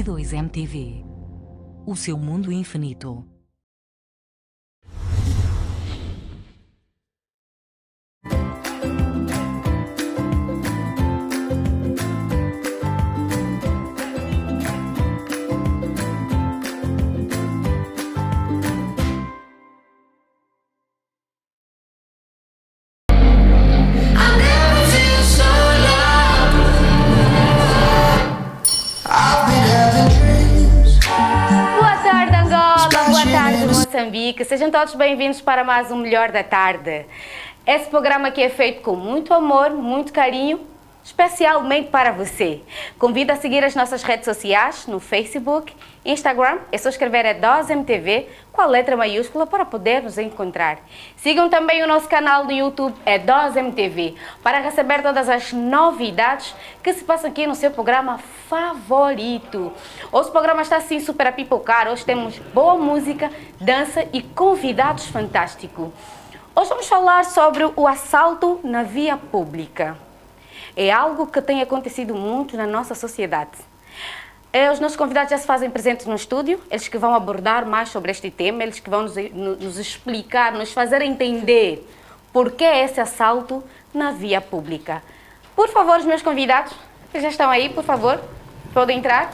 I2MTV. O seu mundo infinito. Moçambique, sejam todos bem-vindos para mais um Melhor da Tarde. Esse programa aqui é feito com muito amor, muito carinho, especialmente para você. Convido a seguir as nossas redes sociais no Facebook, Instagram, é só escrever E2MTV com a letra maiúscula para poder nos encontrar. Sigam também o nosso canal no YouTube E2MTV para receber todas as novidades que se passam aqui no seu programa favorito. Hoje o programa está assim super a pipocar, hoje temos boa música, dança e convidados fantásticos. Hoje vamos falar sobre o assalto na via pública. É algo que tem acontecido muito na nossa sociedade. Os nossos convidados já se fazem presentes no estúdio, eles que vão abordar mais sobre este tema, eles que vão nos explicar, nos fazer entender por que esse assalto na via pública. Por favor, os meus convidados, que já estão aí, por favor, podem entrar?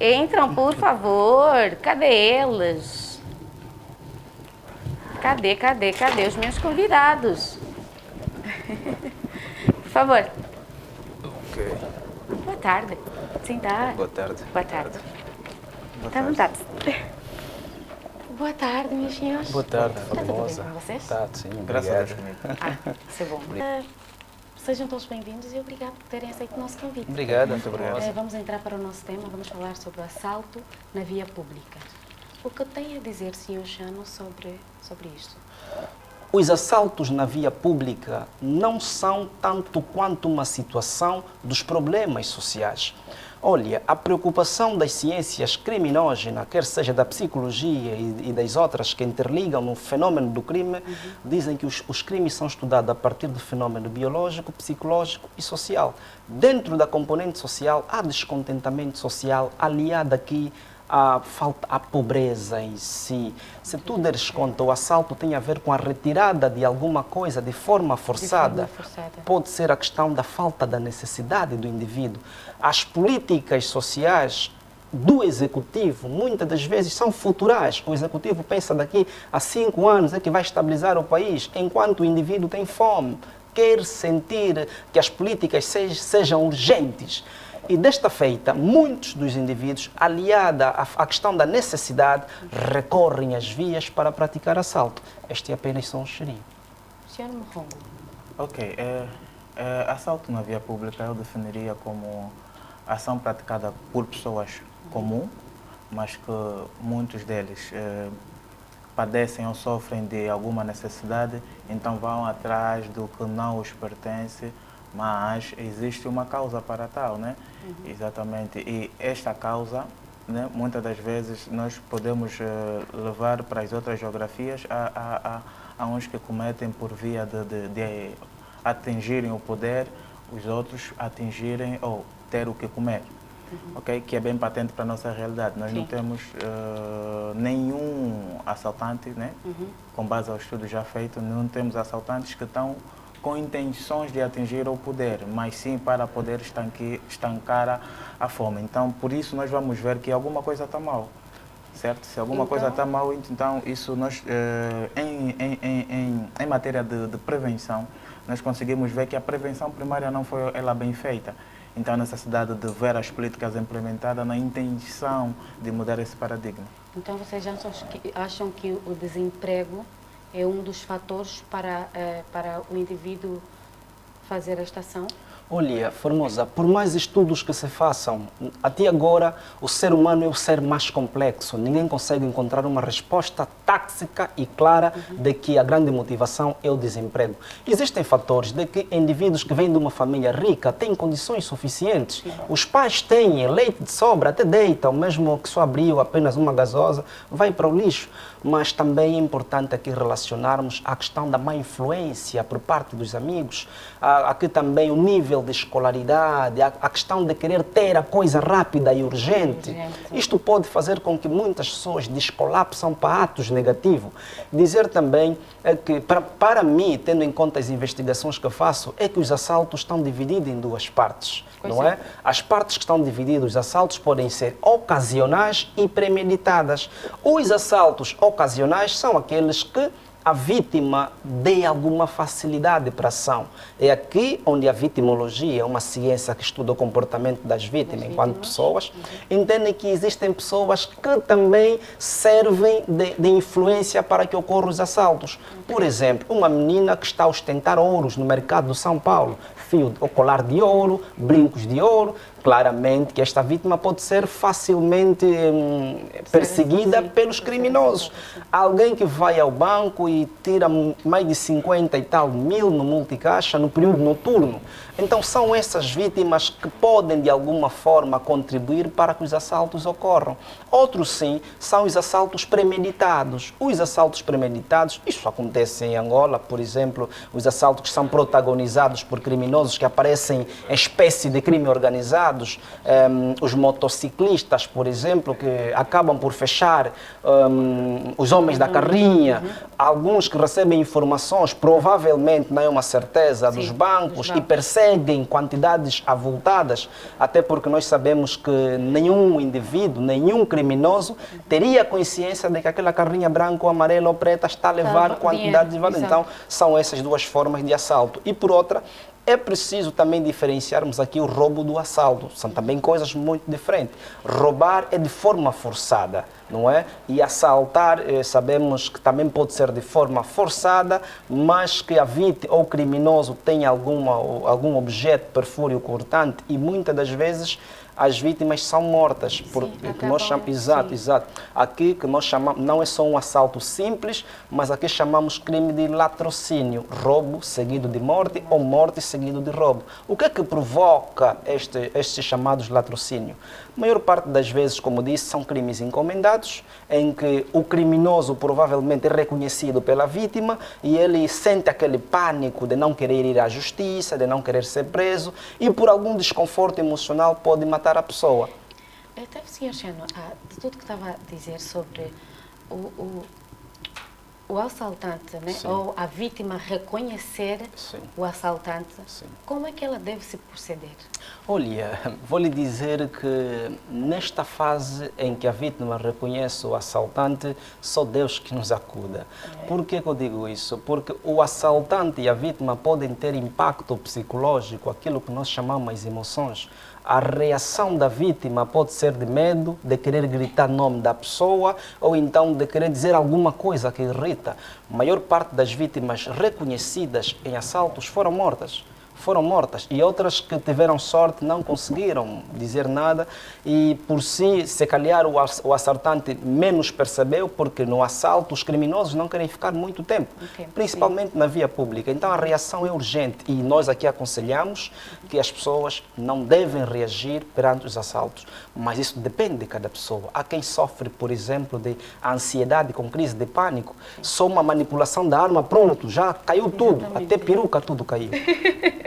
Entram, por favor. Cadê eles? Cadê os meus convidados? Por favor. Ok. Boa tarde. Sentar. Boa tarde. Boa tarde. Está à vontade. Boa tarde, meus senhores. Boa tarde, Está tudo famosa. bem com vocês? Está, sim, Graças a Deus obrigado. comigo. Isso é bom. Sejam todos bem-vindos e obrigado por terem aceito o nosso convite. Obrigado, Muito obrigado. famosa. Vamos entrar para o nosso tema, vamos falar sobre o assalto na via pública. O que tem a dizer, Sr. Chano, sobre isto? Os assaltos na via pública não são tanto quanto uma situação dos problemas sociais. Olha, a preocupação das ciências criminógenas, quer seja da psicologia e das outras que interligam no fenômeno do crime, dizem que os crimes são estudados a partir do fenômeno biológico, psicológico e social. Dentro da componente social, há descontentamento social aliado aqui à pobreza em si. Se tu deres conta, o assalto tem a ver com a retirada de alguma coisa de forma forçada. Pode ser a questão da falta da necessidade do indivíduo. As políticas sociais do executivo, muitas das vezes, são futurais. O executivo pensa daqui a 5 anos é que vai estabilizar o país, enquanto o indivíduo tem fome, quer sentir que as políticas sejam urgentes. E desta feita, muitos dos indivíduos, aliada à questão da necessidade, recorrem às vias para praticar assalto. Este apenas são os cheirinhos. Sr. Morrongo. Ok. Assalto na via pública eu definiria como ação praticada por pessoas comuns, mas que muitos deles padecem ou sofrem de alguma necessidade, então vão atrás do que não os pertence, mas existe uma causa para tal, né? Exatamente. E esta causa, né, muitas das vezes nós podemos levar para as outras geografias a uns que cometem por via de atingirem o poder, os outros atingirem ou ter o que comer. Okay? Que é bem patente para a nossa realidade. Nós não temos nenhum assaltante, né? Com base ao estudo já feito, não temos assaltantes que estão com intenções de atingir o poder, mas sim para poder estancar a fome. Então, por isso nós vamos ver que alguma coisa está mal, certo? Se alguma coisa está mal, então isso nós, em matéria de prevenção, nós conseguimos ver que a prevenção primária não foi ela bem feita. Então, a necessidade de ver as políticas implementadas na intenção de mudar esse paradigma. Então, vocês acham que o desemprego é um dos fatores para o indivíduo fazer esta ação? Olha, Formosa, por mais estudos que se façam, até agora o ser humano é o ser mais complexo. Ninguém consegue encontrar uma resposta táxica e clara de que a grande motivação é o desemprego. Existem fatores de que indivíduos que vêm de uma família rica têm condições suficientes. Os pais têm leite de sobra, até deitam, mesmo que só abriu apenas uma gasosa, vai para o lixo. Mas também é importante aqui relacionarmos a questão da má influência por parte dos amigos, aqui também o nível nível de escolaridade, a questão de querer ter a coisa rápida e urgente. Isto pode fazer com que muitas pessoas descolapsam para atos negativos. Dizer também que, para mim, tendo em conta as investigações que eu faço, é que os assaltos estão divididos em duas partes, não é? As partes que estão divididas, os assaltos podem ser ocasionais e premeditadas. Os assaltos ocasionais são aqueles que a vítima dê alguma facilidade para a ação. É aqui onde a vitimologia, uma ciência que estuda o comportamento das vítimas enquanto pessoas, entende que existem pessoas que também servem de influência para que ocorram os assaltos. Por exemplo, uma menina que está a ostentar ouros no mercado de São Paulo, fio ou colar de ouro, brincos de ouro, claramente que esta vítima pode ser facilmente perseguida pelos criminosos. Alguém que vai ao banco e tira mais de 50 e tal mil no multicaixa no período noturno. Então são essas vítimas que podem de alguma forma contribuir para que os assaltos ocorram. Outros sim, são os assaltos premeditados. Os assaltos premeditados, isso acontece em Angola, por exemplo, os assaltos que são protagonizados por criminosos que aparecem em espécie de crime organizado, os motociclistas, por exemplo, que acabam por fechar os homens da carrinha, alguns que recebem informações, provavelmente não é uma certeza, dos bancos e perseguem quantidades avultadas, até porque nós sabemos que nenhum indivíduo, nenhum criminoso teria consciência de que aquela carrinha branca, amarela ou preta está a levar quantidades de valor. Então, são essas duas formas de assalto. E por outra, é preciso também diferenciarmos aqui o roubo do assalto. São também coisas muito diferentes. Roubar é de forma forçada, não é? E assaltar, sabemos que também pode ser de forma forçada, mas que a vítima ou o criminoso tem algum objeto perfúreo cortante e muitas das vezes as vítimas são mortas. Exato. Aqui que nós chamamos, não é só um assalto simples, mas aqui chamamos crime de latrocínio, roubo seguido de morte ou morte seguido de roubo. O que é que provoca estes chamados latrocínio? A maior parte das vezes, como disse, são crimes encomendados, em que o criminoso provavelmente é reconhecido pela vítima e ele sente aquele pânico de não querer ir à justiça, de não querer ser preso e por algum desconforto emocional pode matar a pessoa. Então, Sr. Chano, de tudo que estava a dizer sobre o assaltante, né? Ou a vítima reconhecer o assaltante, como é que ela deve se proceder? Olha, vou lhe dizer que nesta fase em que a vítima reconhece o assaltante, só Deus que nos acuda. Por que eu digo isso? Porque o assaltante e a vítima podem ter impacto psicológico, aquilo que nós chamamos de emoções. A reação da vítima pode ser de medo, de querer gritar o nome da pessoa ou então de querer dizer alguma coisa que irrita. A maior parte das vítimas reconhecidas em assaltos foram mortas e outras que tiveram sorte não conseguiram dizer nada e por si, se calhar o assaltante menos percebeu, porque no assalto os criminosos não querem ficar muito tempo, principalmente na via pública. Então a reação é urgente e nós aqui aconselhamos que as pessoas não devem reagir perante os assaltos, mas isso depende de cada pessoa. Há quem sofre, por exemplo, de ansiedade com crise de pânico, só uma manipulação da arma, pronto, já caiu tudo, até peruca tudo caiu.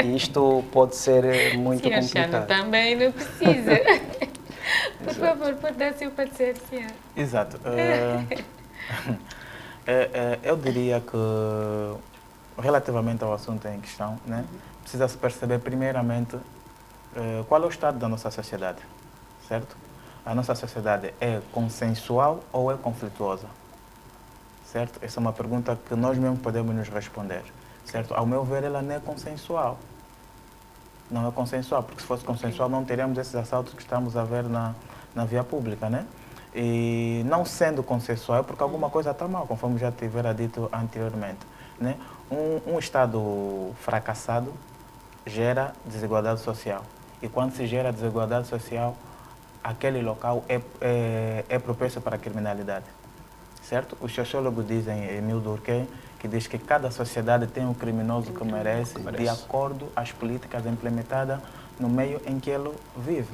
E isto pode ser muito complicado. Chano, também não precisa. Por favor, pode dar seu parecer, senhor. Exato. Eu diria que, relativamente ao assunto em questão, né, precisa-se perceber primeiramente qual é o estado da nossa sociedade, certo? A nossa sociedade é consensual ou é conflituosa, certo? Essa é uma pergunta que nós mesmos podemos nos responder, certo? Ao meu ver, ela não é consensual. Não é consensual, porque se fosse consensual não teríamos esses assaltos que estamos a ver na via pública, né? E não sendo consensual é porque alguma coisa está mal, conforme já tivera dito anteriormente, né? Um Estado fracassado gera desigualdade social. E quando se gera desigualdade social, aquele local é propício para a criminalidade, certo? Os sociólogos dizem, Emile Durkheim, que diz que cada sociedade tem um criminoso que merece, de acordo às políticas implementadas no meio em que ele vive.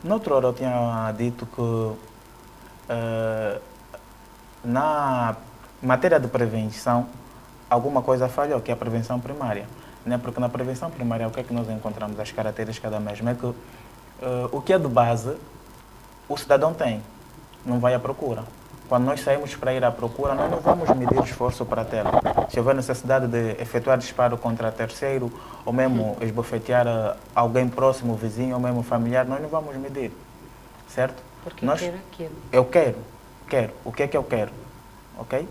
Noutra hora eu tinha dito que na matéria de prevenção alguma coisa falhou, que é a prevenção primária. né? Porque na prevenção primária, o que é que nós encontramos? As características da mesma é que o que é de base, o cidadão tem, não vai à procura. Quando nós saímos para ir à procura, nós não vamos medir esforço para tê-lo. Se houver necessidade de efetuar disparo contra terceiro, ou mesmo esbofetear alguém próximo, vizinho, ou mesmo familiar, nós não vamos medir, certo? Porque nós, quero aquilo. Eu quero. O que é que eu quero? Ok?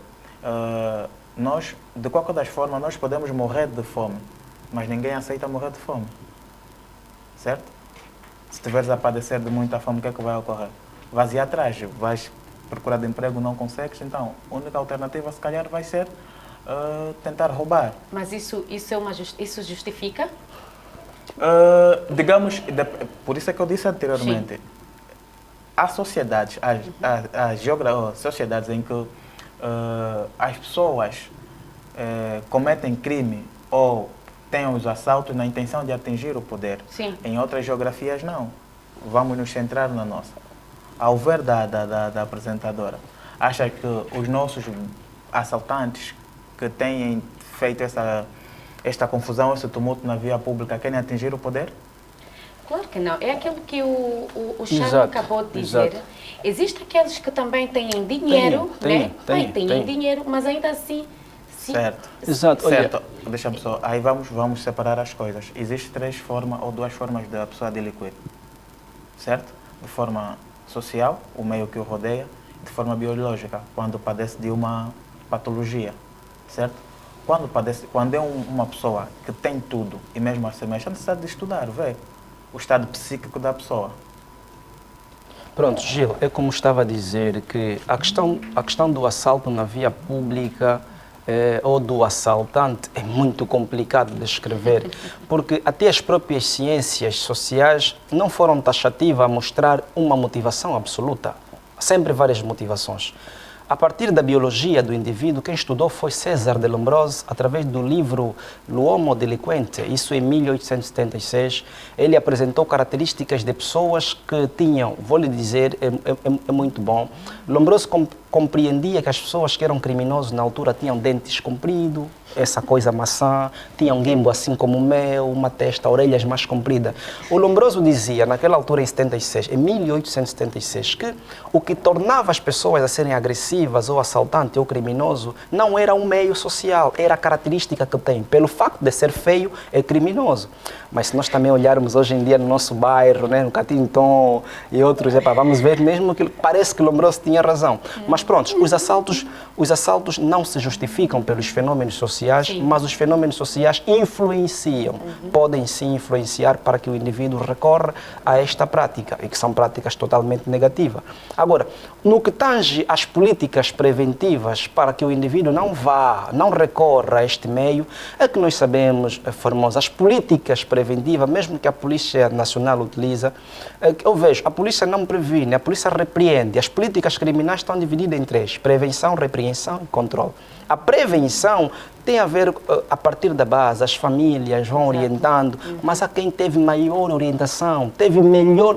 Nós, de qualquer das formas, nós podemos morrer de fome, mas ninguém aceita morrer de fome, certo? Se estiveres a padecer de muita fome, o que é que vai ocorrer? Vais ir atrás, vais procurar de emprego, não consegues, então a única alternativa se calhar vai ser tentar roubar. Mas isso justifica? Digamos, por isso é que eu disse anteriormente, sim. Há sociedades, sociedades em que as pessoas cometem crime ou têm os assaltos na intenção de atingir o poder. Sim. Em outras geografias não. Vamos nos centrar na nossa. Ao ver da apresentadora, acha que os nossos assaltantes que têm feito esta confusão, esse tumulto na via pública, querem atingir o poder? Claro que não. É aquilo que o Chano acabou de dizer. Exato. Existem aqueles que também têm dinheiro, têm dinheiro, mas ainda assim... Sim. Certo. Exato. Certo. Deixa-me só. Aí vamos separar as coisas. Existem 3 formas ou 2 formas da pessoa delinquir. Certo? De forma social, o meio que o rodeia, de forma biológica, quando padece de uma patologia, certo? Quando é uma pessoa que tem tudo e mesmo assim mexe, necessidade de estudar, ver o estado psíquico da pessoa. Pronto, Gil, é como estava a dizer que a questão do assalto na via pública ou do assaltante é muito complicado de descrever, porque até as próprias ciências sociais não foram taxativas a mostrar uma motivação absoluta. Há sempre várias motivações. A partir da biologia do indivíduo, quem estudou foi César de Lombroso, através do livro L'Uomo Delinquente, isso em 1876. Ele apresentou características de pessoas que tinham, vou lhe dizer, é muito bom. Lombroso compreendia que as pessoas que eram criminosos na altura tinham dentes compridos, essa coisa maçã, tinham um guimbo assim como o meu, uma testa, orelhas mais compridas. O Lombroso dizia, naquela altura em 1876, que o que tornava as pessoas a serem agressivas ou assaltantes ou criminoso não era um meio social, era a característica que tem. Pelo facto de ser feio, é criminoso. Mas se nós também olharmos hoje em dia no nosso bairro, né, no Catinton e outros, vamos ver mesmo que parece que Lombroso tinha razão. Mas pronto, os assaltos não se justificam pelos fenômenos sociais, sim, mas os fenômenos sociais influenciam, podem sim influenciar para que o indivíduo recorra a esta prática, e que são práticas totalmente negativas. Agora, no que tange às políticas preventivas para que o indivíduo não recorra a este meio, é que nós sabemos, Formosa, as políticas preventivas, mesmo que a Polícia Nacional utiliza, eu vejo, a polícia não previne, a polícia repreende. As políticas criminais estão divididas em 3, prevenção, repreensão e controle. A prevenção tem a ver, a partir da base, as famílias vão orientando, mas a quem teve maior orientação,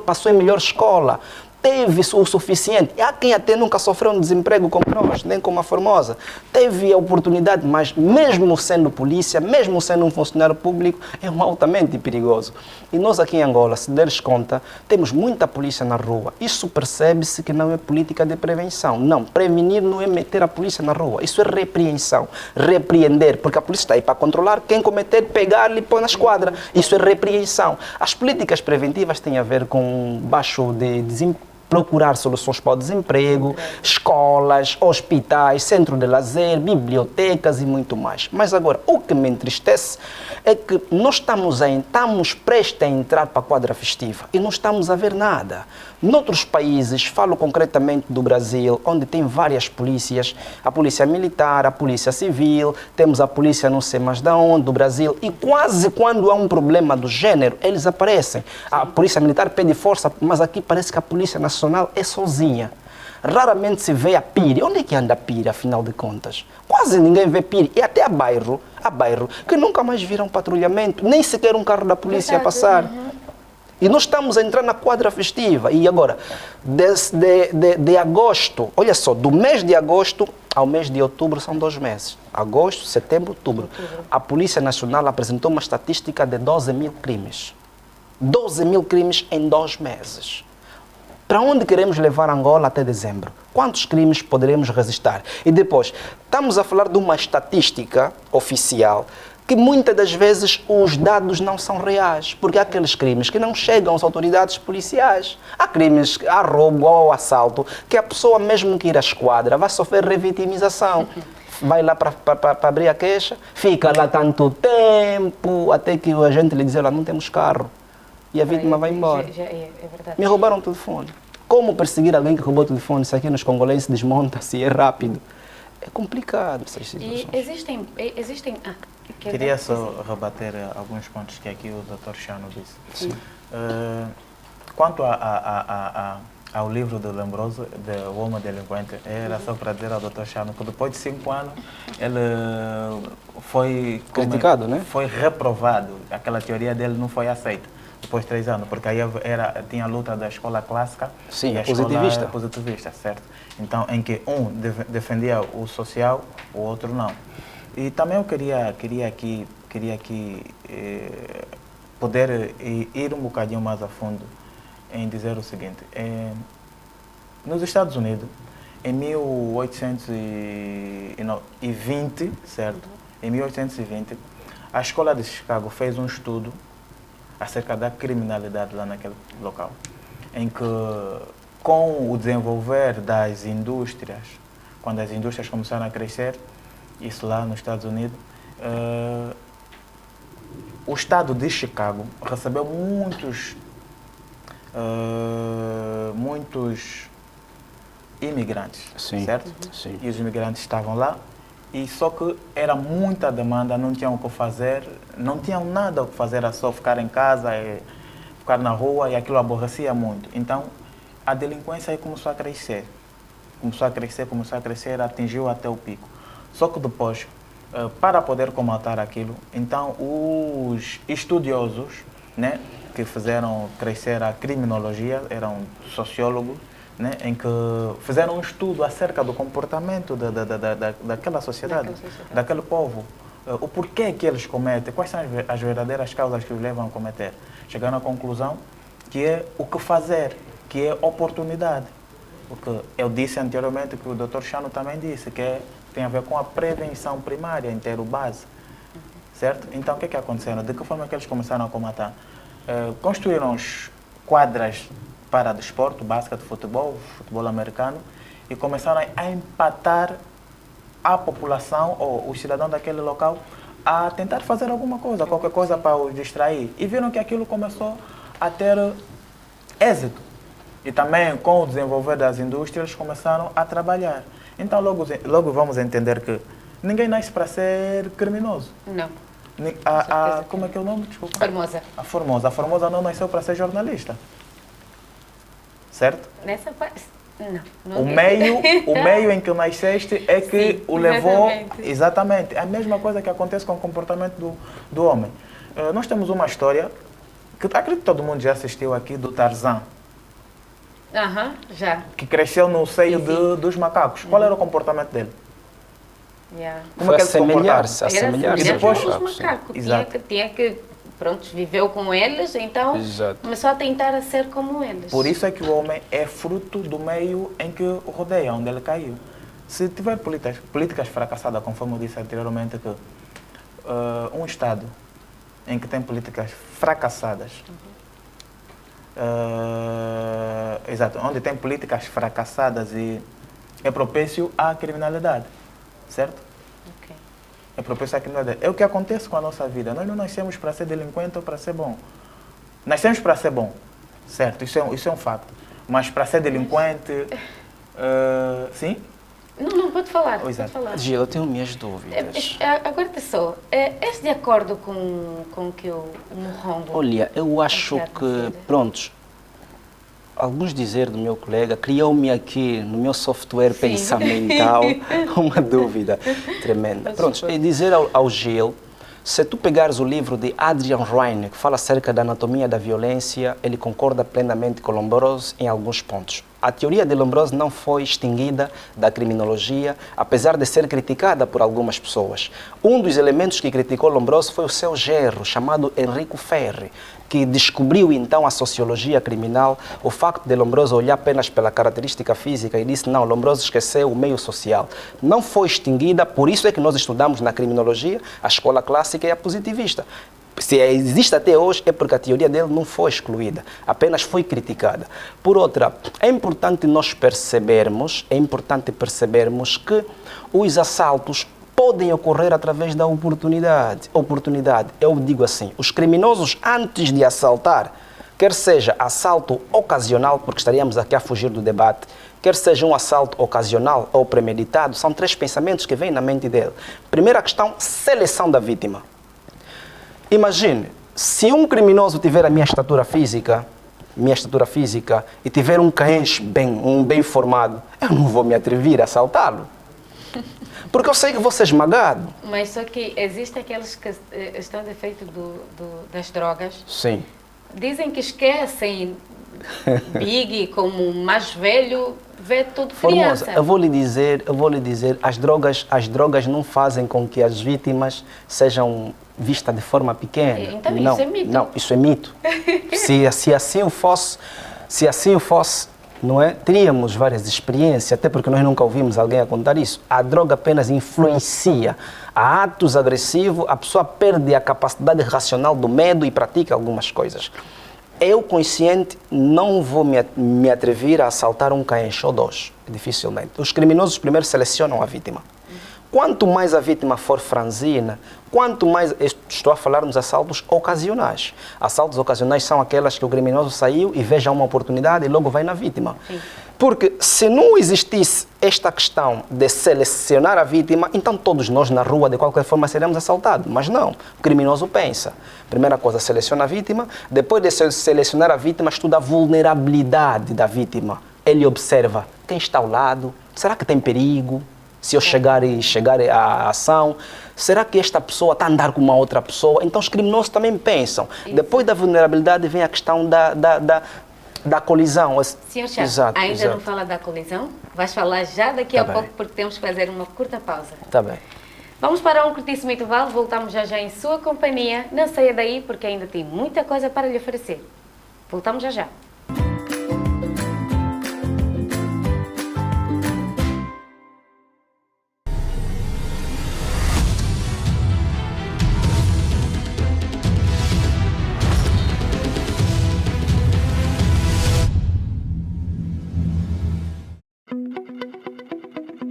passou em melhor escola, teve o suficiente. E há quem até nunca sofreu um desemprego como nós, nem como a Formosa. Teve a oportunidade, mas mesmo sendo polícia, mesmo sendo um funcionário público, é altamente perigoso. E nós aqui em Angola, se deres conta, temos muita polícia na rua. Isso percebe-se que não é política de prevenção. Não, prevenir não é meter a polícia na rua. Isso é repreensão, repreender, porque a polícia está aí para controlar, quem cometer, pegar-lhe e pôr na esquadra. Isso é repreensão. As políticas preventivas têm a ver com baixo de desemprego, procurar soluções para o desemprego, escolas, hospitais, centro de lazer, bibliotecas e muito mais. Mas agora, o que me entristece é que nós estamos prestes a entrar para a quadra festiva e não estamos a ver nada. Noutros países, falo concretamente do Brasil, onde tem várias polícias, a polícia militar, a polícia civil, temos a polícia não sei mais de onde, do Brasil, e quase quando há um problema do gênero, eles aparecem. A polícia militar pede força, mas aqui parece que a polícia nacional é sozinha. Raramente se vê a PIRI. Onde é que anda a PIRI, afinal de contas? Quase ninguém vê PIRI. E até a bairro, que nunca mais viram patrulhamento, nem sequer um carro da polícia a passar. E nós estamos a entrar na quadra festiva. E agora, de agosto, olha só, do mês de agosto ao mês de outubro são 2 meses. Agosto, setembro, outubro. A Polícia Nacional apresentou uma estatística de 12 mil crimes. 12 mil crimes em 2 meses. Para onde queremos levar Angola até dezembro? Quantos crimes poderemos resistir? E depois, estamos a falar de uma estatística oficial que muitas das vezes os dados não são reais, porque há aqueles crimes que não chegam às autoridades policiais. Há crimes, há roubo ou assalto, que a pessoa mesmo que ir à esquadra vai sofrer revitimização. Vai lá para abrir a queixa, fica lá tanto tempo, até que a gente lhe diz, olha, não temos carro. E a vítima vai embora. É verdade. Me roubaram o telefone. Como perseguir alguém que roubou o telefone se aqui nos congolês se desmonta, se é rápido? É complicado essas situações. E existem Queria só rebater alguns pontos que aqui o Dr. Chano disse. Sim. Quanto ao livro do Lembroso, de O Homem Delinquente, era só para dizer ao Dr. Chano que depois de 5 anos ele foi criticado, né? Foi reprovado. Aquela teoria dele não foi aceita depois de 3 anos, porque aí tinha a luta da escola clássica. Sim, e a positivista. escola positivista, certo? Então, em que um defendia o social, o outro não. E também eu queria aqui poder ir um bocadinho mais a fundo em dizer o seguinte. Nos Estados Unidos, em 1820, certo? Em 1820, a Escola de Chicago fez um estudo acerca da criminalidade lá naquele local, em que, com o desenvolver das indústrias, quando as indústrias começaram a crescer, isso lá nos Estados Unidos, o estado de Chicago recebeu muitos imigrantes, sim, certo? Sim. E os imigrantes estavam lá, e só que era muita demanda, não tinham o que fazer, não tinham nada o que fazer, era só ficar em casa, ficar na rua, e aquilo aborrecia muito. Então, a delinquência aí começou a crescer, atingiu até o pico. Só que depois, para poder combater aquilo, então os estudiosos, né, que fizeram crescer a criminologia, eram sociólogos, né, em que fizeram um estudo acerca do comportamento daquela sociedade, daquele povo, o porquê que eles cometem, quais são as verdadeiras causas que os levam a cometer. Chegaram à conclusão que é o que fazer, que é oportunidade. Porque eu disse anteriormente, que o Dr. Chano também disse, que tem a ver com a prevenção primária, em ter o base, certo? Então, o que aconteceu? De que forma que eles começaram a combater? Construíram quadras para desporto, basquete, futebol americano, e começaram a empatar a população, ou os cidadãos daquele local, a tentar fazer alguma coisa, qualquer coisa para os distrair. E viram que aquilo começou a ter êxito. E também, com o desenvolver das indústrias, começaram a trabalhar. Então, logo vamos entender que ninguém nasce para ser criminoso. Não. Como é que é o nome? Desculpa. Formosa. A Formosa não nasceu para ser jornalista. Certo? Nessa parte, não. O meio em que nasceste é que sim, o levou... Exatamente. Exatamente. É a mesma coisa que acontece com o comportamento do homem. Nós temos uma história que acredito que todo mundo já assistiu aqui, do Tarzan. Já. Que cresceu no seio dos macacos. Qual era o comportamento dele? Yeah. Como é que ele se comportava? Assemelhar-se E depois- aos macacos. Exato. Tinha que, pronto, viveu com eles, então Exato. começou a tentar ser como eles. Por isso é que o homem é fruto do meio em que o rodeia, onde ele caiu. Se tiver políticas fracassadas, conforme eu disse anteriormente, que um Estado em que tem políticas fracassadas, exato, onde tem políticas fracassadas e é propício à criminalidade, certo? Ok. É propício à criminalidade. É o que acontece com a nossa vida. Nós não nascemos para ser delinquente ou para ser bom. Nascemos para ser bom, certo? Isso é um facto. Mas para ser delinquente, sim? Não, pode falar. Exato. Pode falar. Gil, eu tenho minhas dúvidas. Agora só, és de acordo com que o Murrombo... Olha, eu acho que, prontos, alguns dizer do meu colega, criou-me aqui no meu software pensamental uma dúvida tremenda. Prontos, é dizer ao Gil, Se tu pegares o livro de Adrian Rhine, que fala acerca da anatomia da violência, ele concorda plenamente com Lombroso em alguns pontos. A teoria de Lombroso não foi extinguida da criminologia, apesar de ser criticada por algumas pessoas. Um dos elementos que criticou Lombroso foi o seu genro, chamado Enrico Ferri, que descobriu então a sociologia criminal, o facto de Lombroso olhar apenas pela característica física e disse, não, Lombroso esqueceu o meio social. Não foi extinguida, por isso é que nós estudamos na criminologia a escola clássica e a positivista. Se existe até hoje é porque a teoria dele não foi excluída, apenas foi criticada. Por outra, é importante nós percebermos que os assaltos podem ocorrer através da oportunidade. Eu digo assim, os criminosos antes de assaltar, quer seja assalto ocasional, porque estaríamos aqui a fugir do debate, quer seja um assalto ocasional ou premeditado, são três pensamentos que vêm na mente dele. Primeira questão, seleção da vítima. Imagine, se um criminoso tiver a minha estatura física e tiver um caenche bem formado, eu não vou me atrever a assaltá-lo. Porque eu sei que vou ser esmagado. Mas só que existem aqueles que estão de efeito das drogas. Sim. Dizem que esquecem Big como mais velho, vê tudo Formosa, criança. eu vou lhe dizer, as drogas não fazem com que as vítimas sejam vistas de forma pequena. Então não, isso é mito. Não, isso é mito. se assim o fosse, não é? Teríamos várias experiências, até porque nós nunca ouvimos alguém a contar isso. A droga apenas influencia a atos agressivos, a pessoa perde a capacidade racional do medo e pratica algumas coisas. Eu, consciente, não vou me atrever a assaltar um caenche ou dois, dificilmente. Os criminosos primeiro selecionam a vítima. Quanto mais a vítima for franzina, quanto mais... Estou a falar nos assaltos ocasionais. Assaltos ocasionais são aquelas que o criminoso saiu e veja uma oportunidade e logo vai na vítima. Sim. Porque se não existisse esta questão de selecionar a vítima, então todos nós na rua, de qualquer forma, seremos assaltados. Mas não, o criminoso pensa. Primeira coisa, seleciona a vítima. Depois de selecionar a vítima, estuda a vulnerabilidade da vítima. Ele observa quem está ao lado, será que tem perigo? Se eu chegar à ação, será que esta pessoa está a andar com uma outra pessoa? Então os criminosos também pensam. Isso. Depois da vulnerabilidade vem a questão da colisão. Senhor chefe, ainda não fala da colisão? Vais falar já daqui a pouco, porque temos que fazer uma curta pausa. Está bem. Vamos para um curtíssimo intervalo, voltamos já em sua companhia. Não saia daí, porque ainda tem muita coisa para lhe oferecer. Voltamos já.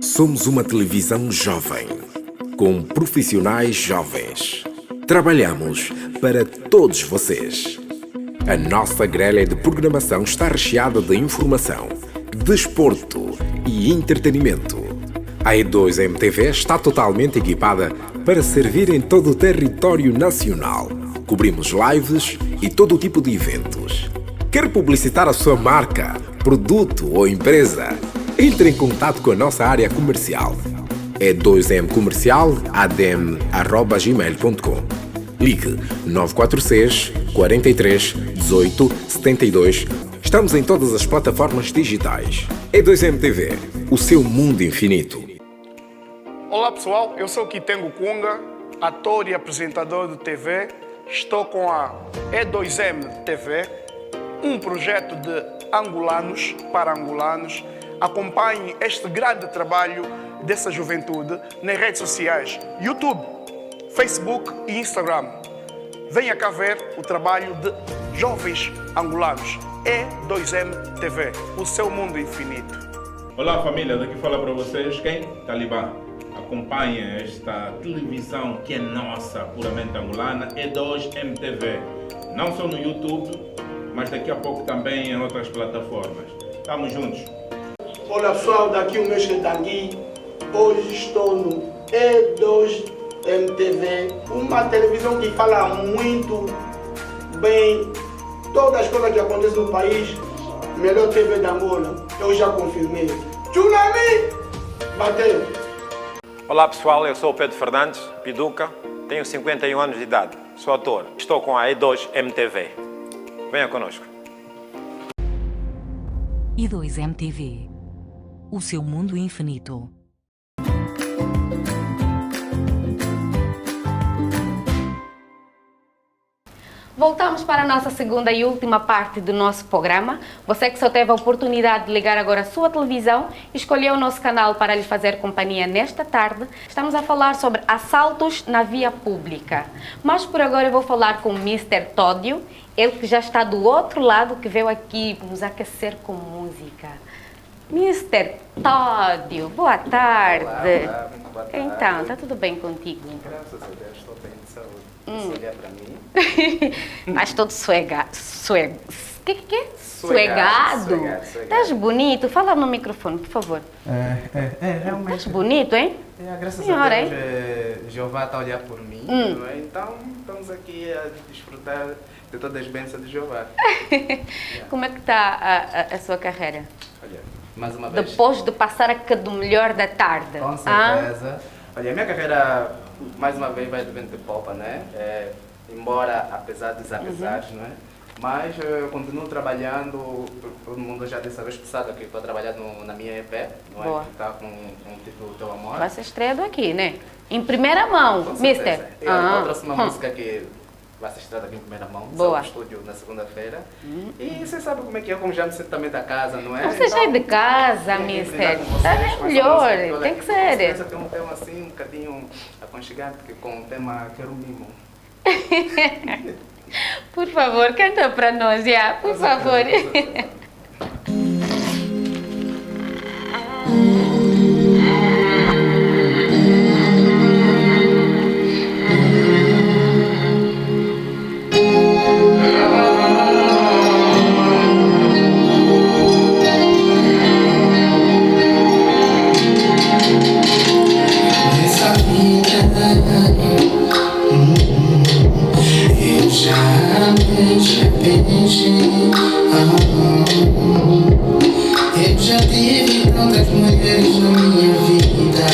Somos uma televisão jovem, com profissionais jovens. Trabalhamos para todos vocês. A nossa grelha de programação está recheada de informação, desporto e entretenimento. A E2MTV está totalmente equipada para servir em todo o território nacional. Cobrimos lives e todo tipo de eventos. Quer publicitar a sua marca, produto ou empresa? Entre em contato com a nossa área comercial. E2mcomercial@gmail.com. Ligue 946 43 18 72. Estamos em todas as plataformas digitais. E2MTV, o seu mundo infinito. Olá pessoal, eu sou Kitengo Kunga, ator e apresentador de TV. Estou com a E2MTV, um projeto de angolanos para angolanos. Acompanhe este grande trabalho dessa juventude nas redes sociais, YouTube, Facebook e Instagram. Venha cá ver o trabalho de jovens angolanos. E2MTV, o seu mundo infinito. Olá família, daqui fala para vocês quem? Talibã. Acompanhe esta televisão que é nossa, puramente angolana, E2MTV. Não só no YouTube, mas daqui a pouco também em outras plataformas. Estamos juntos. Olá pessoal, daqui o meu Tangui. Hoje estou no E2MTV, uma televisão que fala muito bem todas as coisas que acontecem no país. Melhor TV da Angola, eu já confirmei. Tsunami! Bateu! Olá pessoal, eu sou o Pedro Fernandes, Piduca. tenho 51 anos de idade, sou ator. Estou com a E2 MTV. Venha conosco. E2 MTV. O seu mundo infinito. Voltamos para a nossa segunda e última parte do nosso programa. Você que só teve a oportunidade de ligar agora a sua televisão e escolheu o nosso canal para lhe fazer companhia nesta tarde, estamos a falar sobre assaltos na via pública. Mas por agora eu vou falar com o Mr. Tódio, ele que já está do outro lado, que veio aqui nos aquecer com música. Mr. Tódio, boa tarde. Olá, muito boa tarde. Então, está tudo bem contigo? Graças a Deus, estou bem de saúde. Se olhar para mim... Estás todo suegado. Que? Suegado. Estás bonito. Fala no microfone, por favor. Realmente. Estás bonito, hein? Graças Senhora, a Deus, Jeová está a olhar por mim. Não é? Então, estamos aqui a desfrutar de todas as bênçãos de Jeová. Como é que está a sua carreira? Olha, mais uma vez. Depois de passar aqui do melhor da tarde. Com certeza. Olha, a minha carreira, mais uma vez, vai de vento de popa, né? Embora, apesar dos apesares, não é? Mas eu continuo trabalhando, todo mundo já dessa vez passada que estou trabalhando na minha EP, não é? Boa. Que está com o título Teu Amor. Vai ser estreado aqui, né? Em primeira mão, Com mister. certeza. Eu trouxe uma música que vai ser estreada aqui em primeira mão, Boa. no estúdio na segunda-feira. E você sabe como é que é, como já me sinto também da casa, não é? Você já é de casa, mister. É melhor, tem que ser. Tem um tema assim, um bocadinho aconchegante, com o tema Quero Mimo. Por favor, canta para nós, já, por favor. Eu já tive tantas mulheres na minha vida.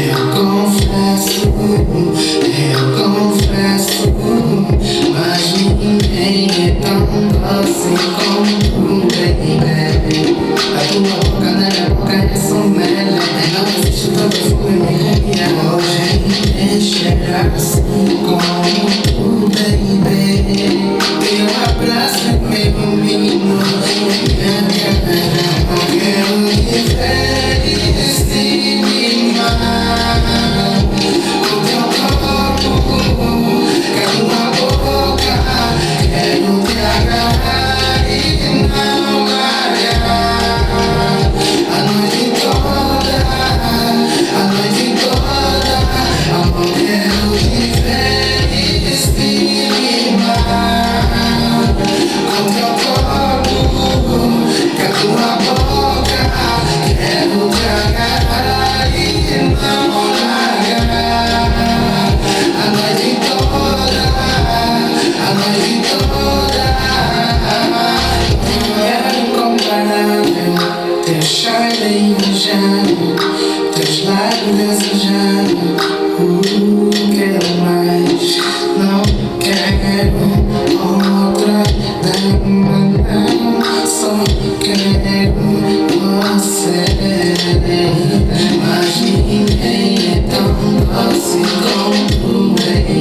Eu confesso, mas ninguém é tão doce como tu, baby. A tua boca na minha boca é só mel. Não existe tanto fumo em minha hoje. Ninguém cheira assim como tu, baby. Teu abraço é meu mimo. Eu quero viver este mimar. O teu corpo, quero uma boca. Quero te agarrar e não largar. A noite toda, amor, quero viver este mimar. Com teu corpo, com a tua boca, quero te agarrar e não largar. A noite toda, é incomparável. Teu charme invejável, teus lábios desejáveis. Quero mais, não quero outra dama, não. Só quero você. Mas ninguém é tão doce como tu, baby.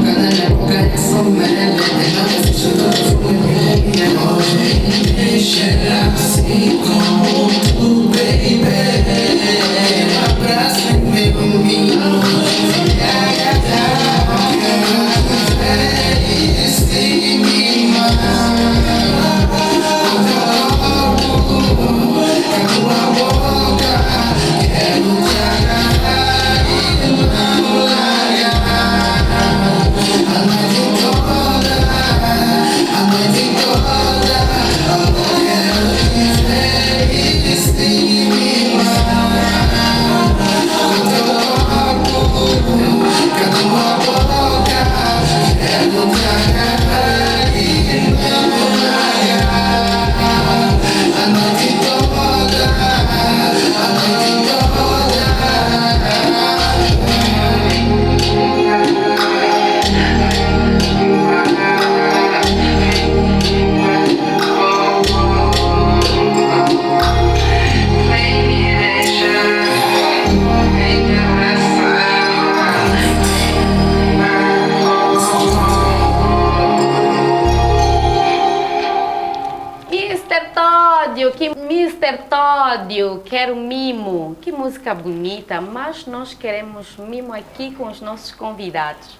Na minha boca é só mel. Não existe tanto fumo em minha hoje. Ninguém cheira assim como tu, baby. Abraço é meu mimo. Este mimar. This Mr. Tódio, que Mr. Tódio, quero mimo. Que música bonita, mas nós queremos mimo aqui com os nossos convidados.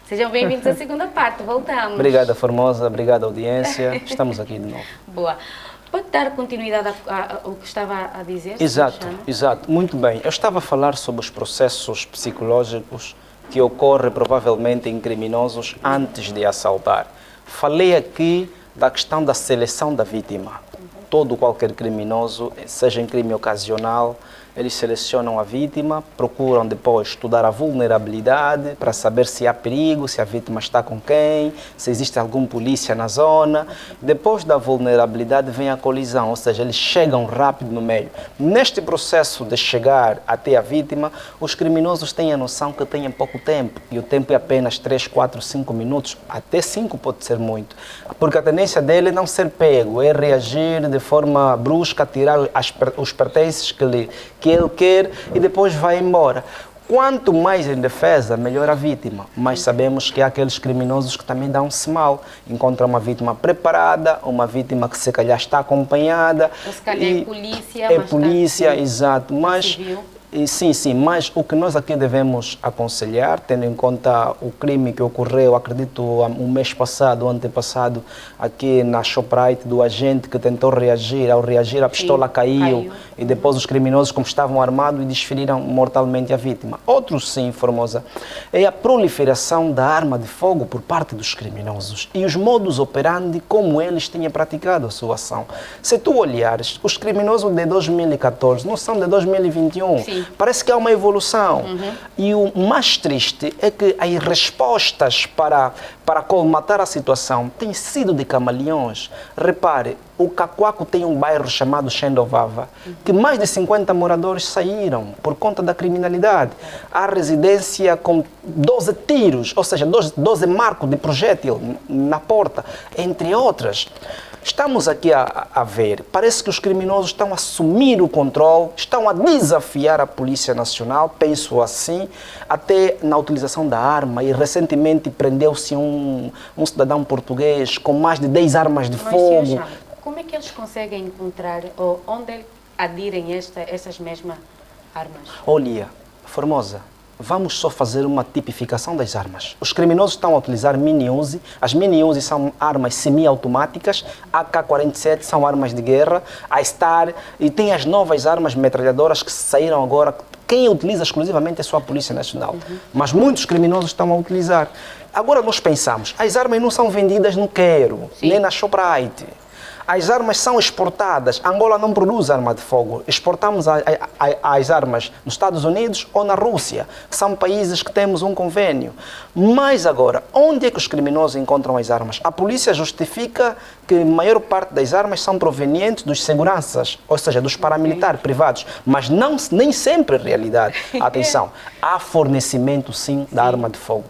Sejam bem-vindos à segunda parte, voltamos. Obrigada, Formosa, obrigada, audiência. Estamos aqui de novo. Boa. Pode dar continuidade ao que estava a dizer? Exato, exato. Muito bem. Eu estava a falar sobre os processos psicológicos que ocorrem provavelmente em criminosos antes de assaltar. Falei aqui da questão da seleção da vítima. Qualquer criminoso, seja em crime ocasional, eles selecionam a vítima, procuram depois estudar a vulnerabilidade para saber se há perigo, se a vítima está com quem, se existe algum polícia na zona. Depois da vulnerabilidade vem a colisão, ou seja, eles chegam rápido no meio. Neste processo de chegar até a vítima, os criminosos têm a noção que têm pouco tempo, e o tempo é apenas 3, 4, 5 minutos, até 5 pode ser muito, porque a tendência dele é não ser pego, é reagir de forma brusca, tirar os pertences que ele quer e depois vai embora. Quanto mais em defesa, melhor a vítima. Mas sabemos que há aqueles criminosos que também dão-se mal. Encontram uma vítima preparada, uma vítima que se calhar está acompanhada. Ou se calhar é polícia. É polícia, exato. Mas sim, mas o que nós aqui devemos aconselhar, tendo em conta o crime que ocorreu, acredito, um mês passado, antepassado, aqui na Shoprite, do agente que tentou reagir, ao reagir a pistola caiu e depois os criminosos, como estavam armados, desferiram mortalmente a vítima. Outro sim, Formosa, é a proliferação da arma de fogo por parte dos criminosos e os modus operandi como eles tinham praticado a sua ação. Se tu olhares, os criminosos de 2014 não são de 2021. Sim. Parece que há uma evolução. E o mais triste é que as respostas para colmatar a situação têm sido de camaleões. Repare, o Cacoaco tem um bairro chamado Xendovava, que mais de 50 moradores saíram por conta da criminalidade. Há residência com 12 tiros, ou seja, 12 marcos de projétil na porta, entre outras. Estamos aqui a ver, parece que os criminosos estão a assumir o controle, estão a desafiar a Polícia Nacional, penso assim, até na utilização da arma. E recentemente prendeu-se um cidadão português com mais de 10 armas de fogo. Como é que eles conseguem encontrar, ou onde adirem essas mesmas armas? Olha, Formosa, vamos só fazer uma tipificação das armas. Os criminosos estão a utilizar mini-Uzi. As mini-Uzi são armas semi-automáticas, AK-47 são armas de guerra, a Star, e tem as novas armas metralhadoras que saíram agora. Quem utiliza exclusivamente é só a Polícia Nacional. Mas muitos criminosos estão a utilizar. Agora nós pensamos, as armas não são vendidas no Quero, nem na Shoprite. As armas são exportadas. Angola não produz arma de fogo. Exportamos as armas nos Estados Unidos ou na Rússia, que são países que temos um convênio. Mas agora, onde é que os criminosos encontram as armas? A polícia justifica que a maior parte das armas são provenientes dos seguranças, ou seja, dos paramilitares privados, mas nem sempre é realidade. Atenção, há fornecimento sim da arma de fogo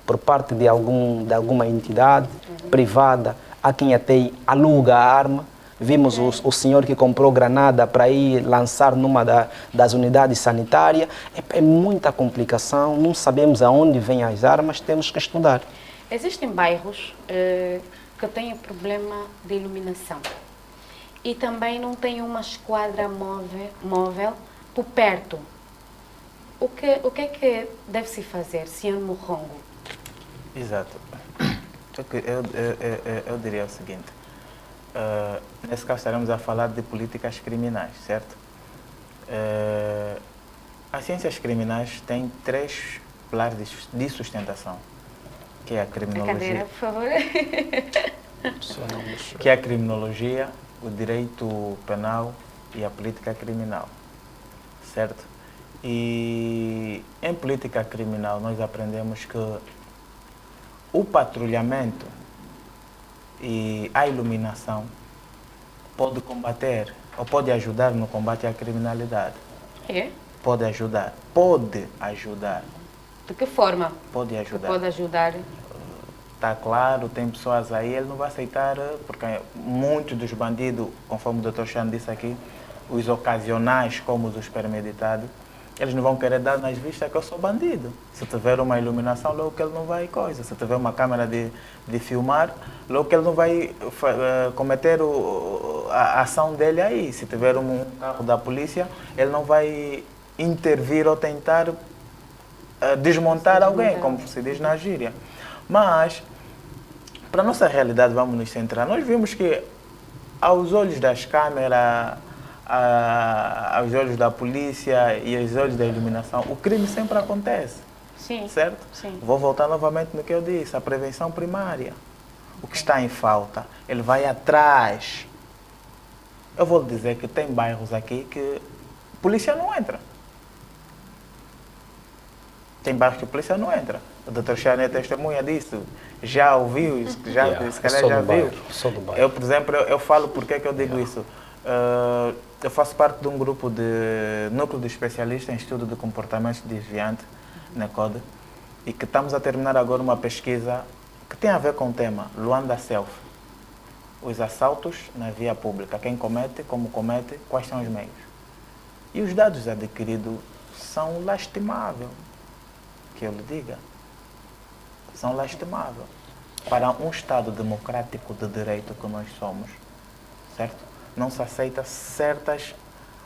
por parte de alguma entidade privada. Há quem até aluga a arma. Vimos o senhor que comprou granada para ir lançar numa das unidades sanitárias. É muita complicação, não sabemos aonde vêm as armas, temos que estudar. Existem bairros que têm problema de iluminação e também não têm uma esquadra móvel por perto. O que é que deve-se fazer, Sr. Morrongo? Exato. Eu diria o seguinte, nesse caso estaremos a falar de políticas criminais, certo? As ciências criminais têm 3 pilares de sustentação, que é a criminologia, cadeira, por favor. que é a criminologia, o direito penal e a política criminal, certo? E em política criminal nós aprendemos que o patrulhamento e a iluminação pode combater ou pode ajudar no combate à criminalidade. É? Pode ajudar. Pode ajudar. De que forma? Pode ajudar. Pode ajudar. Está claro, tem pessoas aí, ele não vai aceitar, porque muitos dos bandidos, conforme o Dr. Chan disse aqui, os ocasionais como os premeditados, eles não vão querer dar nas vistas que eu sou bandido. Se tiver uma iluminação, logo que ele não vai coisa. Se tiver uma câmera de filmar, logo que ele não vai cometer a ação dele aí. Se tiver um carro da polícia, ele não vai intervir ou tentar desmontar alguém, como se diz na gíria. Mas, para a nossa realidade, vamos nos centrar. Nós vimos que, aos olhos das câmeras, aos olhos da polícia e aos olhos da iluminação, o crime sempre acontece. Sim. Certo? Sim. Vou voltar novamente no que eu disse, a prevenção primária. O que está em falta, ele vai atrás. Eu vou lhe dizer que tem bairros aqui que a polícia não entra. Tem bairros que a polícia não entra. O Dr. Xané testemunha disso. Já ouviu, se calhar já viu. Eu, por exemplo, eu falo porque que eu digo isso. Eu faço parte de um grupo de núcleo de especialistas em estudo de comportamentos desviantes, NECODE, e que estamos a terminar agora uma pesquisa que tem a ver com o tema Luanda Self. Os assaltos na via pública, quem comete, como comete, quais são os meios. E os dados adquiridos são lastimáveis, que eu lhe diga. São lastimáveis. Para um Estado democrático de direito que nós somos, certo? Não se aceita certas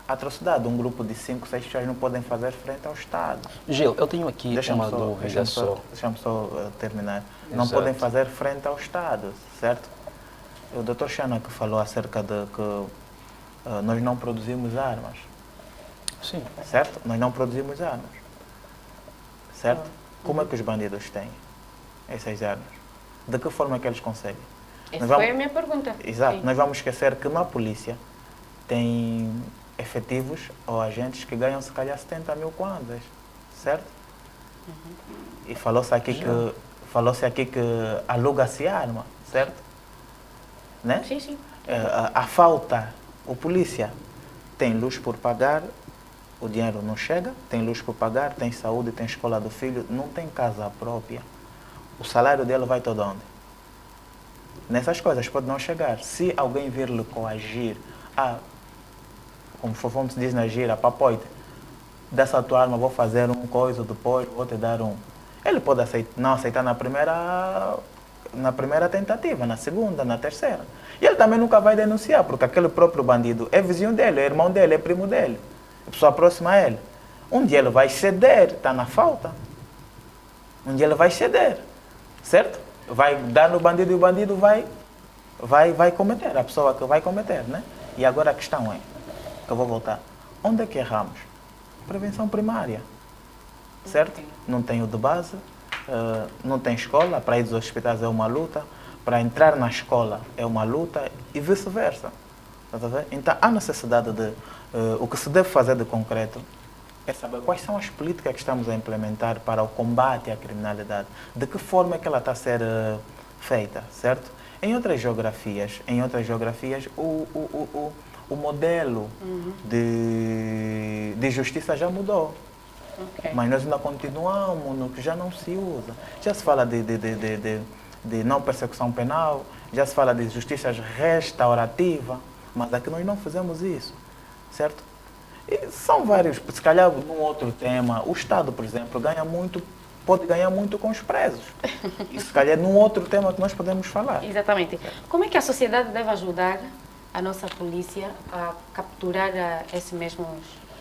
atrocidades. Um grupo de 5, 6 pessoas não podem fazer frente ao Estado. Gil, eu tenho aqui uma dúvida só. Deixa-me só terminar. Exato. Não podem fazer frente ao Estado, certo? O Dr. Xana que falou acerca de que nós não produzimos armas. Sim. Certo? Nós não produzimos armas. Certo? Como é que os bandidos têm essas armas? De que forma é que eles conseguem? Essa foi a minha pergunta. Exato. Sim. Nós vamos esquecer que na polícia tem efetivos ou agentes que ganham se calhar 70 mil kwanzas, certo? E falou-se aqui que aluga-se arma, certo? Né? Sim, sim. A falta, o polícia tem luz por pagar, o dinheiro não chega, tem luz por pagar, tem saúde, tem escola do filho, não tem casa própria. O salário dele vai todo onde? Nessas coisas pode não chegar. Se alguém vir lhe coagir, como vamos dizer na gira, papoite, dessa tua arma vou fazer uma coisa, depois vou te dar um. Ele pode não aceitar na primeira tentativa, na segunda, na terceira. E ele também nunca vai denunciar, porque aquele próprio bandido é vizinho dele, é irmão dele, é primo dele, é pessoa próxima a ele. Um dia ele vai ceder, está na falta. Um dia ele vai ceder, certo? Vai dar no bandido e o bandido vai cometer, a pessoa que vai cometer, né? E agora a questão é, que eu vou voltar, onde é que erramos? Prevenção primária, certo? Não tem o de base, não tem escola, para ir dos hospitais é uma luta, para entrar na escola é uma luta e vice-versa. Então há necessidade de, o que se deve fazer de concreto é saber quais são as políticas que estamos a implementar para o combate à criminalidade, de que forma é que ela está a ser feita, certo? Em outras geografias o modelo de justiça já mudou. Okay. Mas nós ainda continuamos no que já não se usa. Já se fala de não persecução penal, já se fala de justiça restaurativa, mas aqui nós não fizemos isso, certo? E são vários, se calhar num outro tema, o Estado, por exemplo, pode ganhar muito com os presos. E se calhar num outro tema que nós podemos falar. Exatamente. Como é que a sociedade deve ajudar a nossa polícia a capturar esses mesmos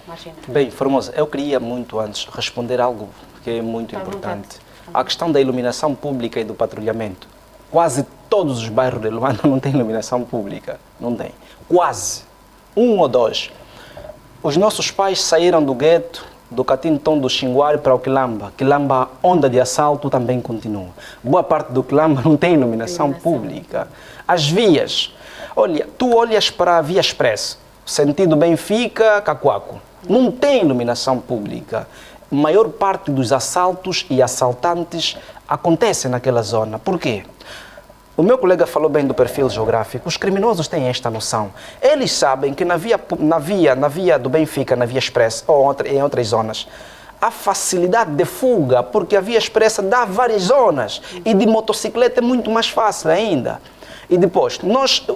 marginais? Bem, Formosa, eu queria muito antes responder algo que é muito importante. A questão da iluminação pública e do patrulhamento. Quase todos os bairros de Luanda não têm iluminação pública. Não tem. Quase. 1 ou 2. Os nossos pais saíram do gueto, do Catintão do Xinguari para o Quilamba. Quilamba, onda de assalto também continua. Boa parte do Quilamba não tem iluminação pública. As vias. Olha, tu olhas para a Via Express, sentido Benfica, Cacoaco. Não tem iluminação pública. A maior parte dos assaltos e assaltantes acontecem naquela zona. Por quê? O meu colega falou bem do perfil geográfico. Os criminosos têm esta noção. Eles sabem que na via do Benfica, na Via Express ou em outras zonas, há facilidade de fuga, porque a Via Expressa dá várias zonas e de motocicleta é muito mais fácil ainda. E depois,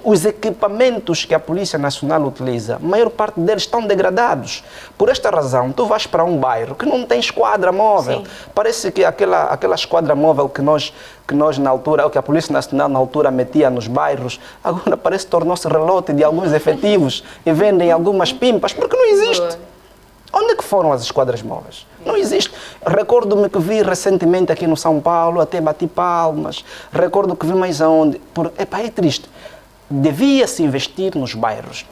os equipamentos que a Polícia Nacional utiliza, a maior parte deles estão degradados. Por esta razão, tu vais para um bairro que não tem esquadra móvel. Sim. Parece que aquela esquadra móvel que nós na altura, que a Polícia Nacional na altura metia nos bairros, agora parece que tornou-se relote de alguns efetivos e vendem algumas pimpas, porque não existe. Onde é que foram as esquadras móveis? Não existe. Recordo-me que vi recentemente aqui no São Paulo, até bati palmas. Recordo que vi mais aonde. É triste. Devia-se investir nos bairros.